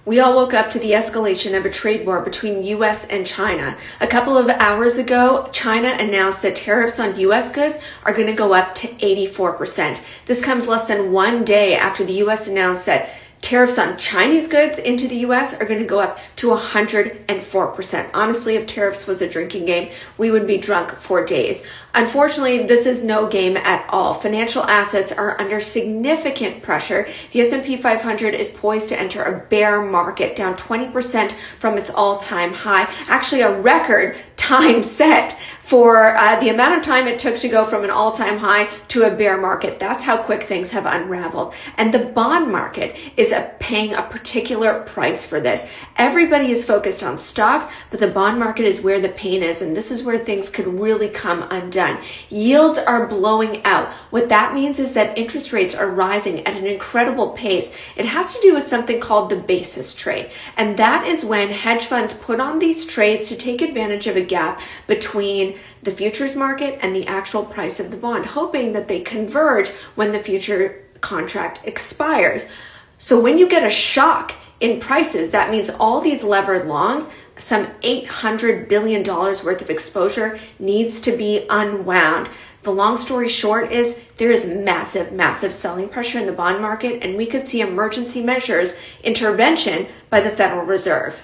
We all woke up to the escalation of a trade war between US and China. A couple of hours ago, China announced that tariffs on US goods are going to go up to 84%. This comes less than one day after the US announced that tariffs on Chinese goods into the US are going to go up to 104%. Honestly, if tariffs was a drinking game, we would be drunk for days. Unfortunately, this is no game at all. Financial assets are under significant pressure. The S&P 500 is poised to enter a bear market, down 20% from its all-time high. Actually, a record time set for the amount of time it took to go from an all-time high to a bear market. That's how quick things have unraveled. And the bond market is paying a particular price for this. Everybody is focused on stocks, but the bond market is where the pain is, and this is where things could really come undone. Yields are blowing out. What that means is that interest rates are rising at an incredible pace. It has to do with something called the basis trade, and that is when hedge funds put on these trades to take advantage of a gap between the futures market and the actual price of the bond, hoping that they converge when the future contract expires. So when you get a shock in prices, that means all these levered longs, some $800 billion worth of exposure, needs to be unwound. The long story short is there is massive selling pressure in the bond market, and we could see emergency measures intervention by the Federal Reserve.